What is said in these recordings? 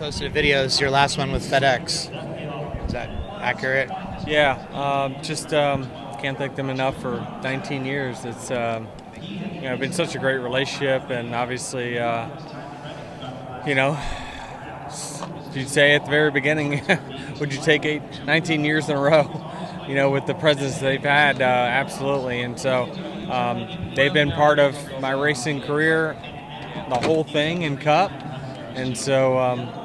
posted videos, your last one with FedEx. Is that accurate? Yeah, just can't thank them enough for 19 years. It's been such a great relationship, and obviously, if you'd say at the very beginning, would you take 19 years in a row? With the presence they've had, absolutely. And so they've been part of my racing career, the whole thing in Cup, and so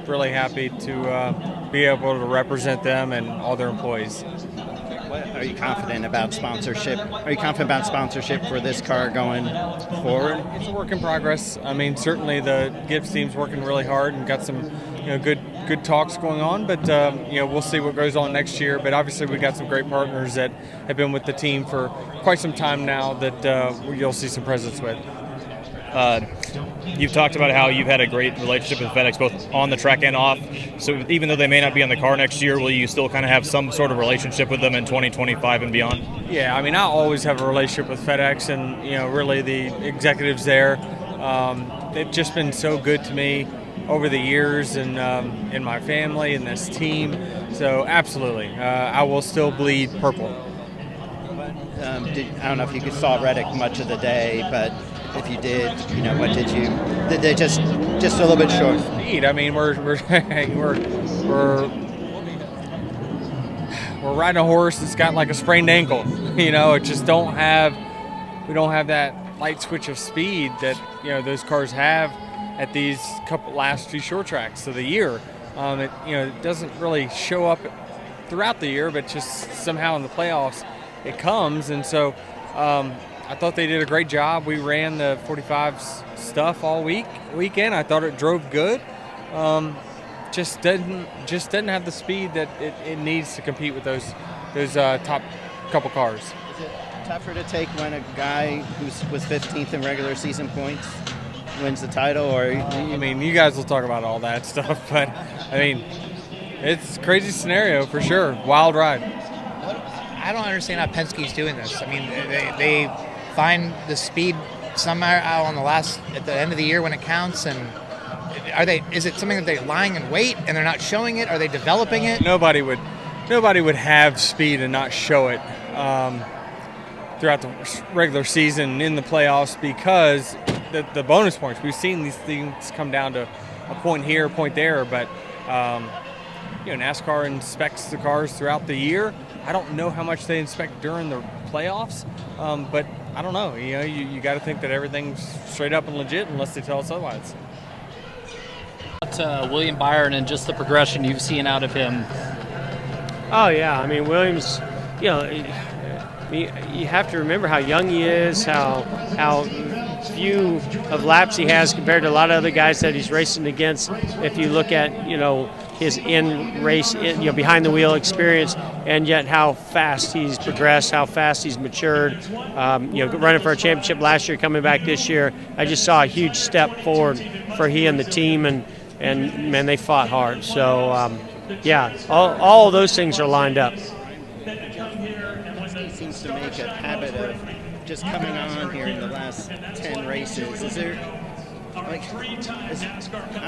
really happy to be able to represent them and all their employees. Are you confident about sponsorship? Are you confident about sponsorship for this car going forward? It's a work in progress. I mean, certainly the Gibbs team's working really hard and got some good talks going on, but we'll see what goes on next year. But obviously we got some great partners that have been with the team for quite some time now that you'll see some presence with. You've talked about how you've had a great relationship with FedEx, both on the track and off. So even though they may not be on the car next year, will you still kind of have some sort of relationship with them in 2025 and beyond? Yeah, I mean, I always have a relationship with FedEx and, really the executives there. They've just been so good to me over the years and in my family and this team. So absolutely, I will still bleed purple. I don't know if you saw Reddick much of the day, but if you did, what did you? Did they just a little bit short? Speed. I mean, we're riding a horse that's got like a sprained ankle. It just we don't have that light switch of speed that those cars have at these last few short tracks of the year. It doesn't really show up throughout the year, but just somehow in the playoffs it comes, and so. I thought they did a great job. We ran the 45 stuff all weekend. I thought it drove good. Just didn't have the speed that it needs to compete with those top couple cars. Is it tougher to take when a guy who was 15th in regular season points wins the title, or? I mean, you guys will talk about all that stuff, but I mean, it's a crazy scenario for sure. Wild ride. I don't understand how Penske's doing this. I mean, they find the speed somehow at the end of the year when it counts, and is it something that they're lying in wait and they're not showing it? Are they developing it? Nobody would have speed and not show it throughout the regular season in the playoffs, because the bonus points, we've seen these things come down to a point here, a point there, but NASCAR inspects the cars throughout the year. I don't know how much they inspect during the playoffs, but I don't know. You got to think that everything's straight up and legit unless they tell us otherwise. William Byron and just the progression you've seen out of him. Oh yeah, I mean Williams. You have to remember how young he is, how few of laps he has compared to a lot of other guys that he's racing against. If you look at his in-race, behind the wheel experience, and yet how fast he's progressed, how fast he's matured. Running for a championship last year, coming back this year, I just saw a huge step forward for he and the team, and man, they fought hard. So all of those things are lined up. He seems to make a habit of just coming on here in the last 10 races. Is there? I don't want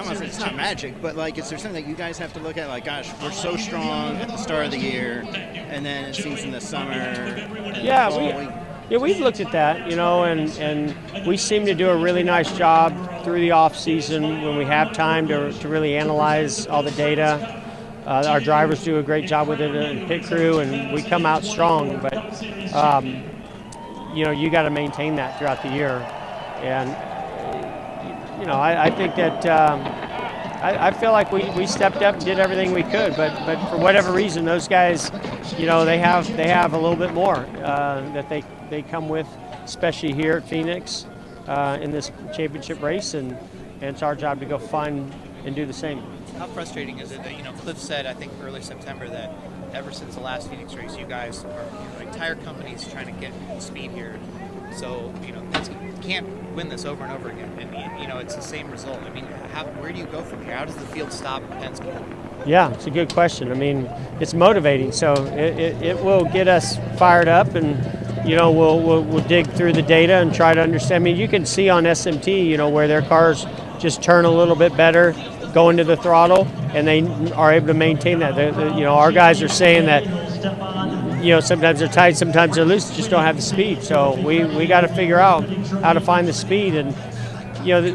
to say it's not magic, but is there something that you guys have to look at? Like, gosh, we're so strong at the start of the year, and then it seems in the summer. We've looked at that, and we seem to do a really nice job through the off season when we have time to really analyze all the data. Our drivers do a great job with it in pit crew, and we come out strong. But you got to maintain that throughout the year, and. I think that I feel like we stepped up and did everything we could, but for whatever reason, those guys, they have a little bit more that they come with, especially here at Phoenix in this championship race, and it's our job to go find and do the same. How frustrating is it that Cliff said, I think early September, that ever since the last Phoenix race, you guys are the entire company's trying to get speed here. So, Penske can't win this over and over again. And, it's the same result. I mean, where do you go from here? How does the field stop Penske? Yeah, it's a good question. I mean, it's motivating. So it will get us fired up, and, we'll dig through the data and try to understand. I mean, you can see on SMT, where their cars just turn a little bit better. go into the throttle, and they are able to maintain that. Our guys are saying that, sometimes they're tight, sometimes they're loose, just don't have the speed. So we got to figure out how to find the speed. And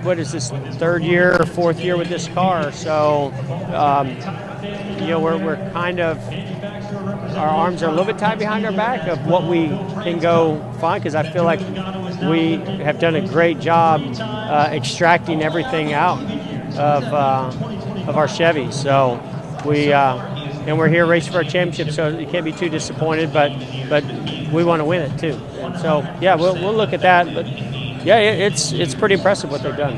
what is this, third year or fourth year with this car? So we're kind of, our arms are a little bit tied behind our back of what we can go find, because I feel like we have done a great job extracting everything out of our Chevy. So and we're here racing for our championship, so you can't be too disappointed, but we want to win it too. And so we'll look at that, but it's pretty impressive what they've done.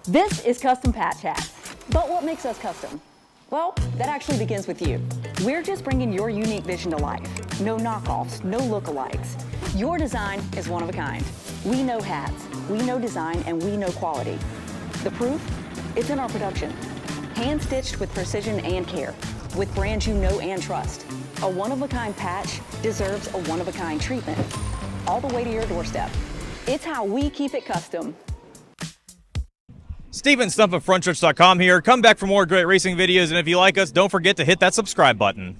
This is Custom Patch Hats. But what makes us custom? Well, that actually begins with you. We're just bringing your unique vision to life. No knockoffs, no lookalikes. Your design is one of a kind. We know hats, we know design, and we know quality. The proof? It's in our production. Hand-stitched with precision and care, with brands you know and trust. A one-of-a-kind patch deserves a one-of-a-kind treatment, all the way to your doorstep. It's how we keep it custom. Steven Stumpf of Frontstretch.com here. Come back for more great racing videos, and if you like us, don't forget to hit that subscribe button.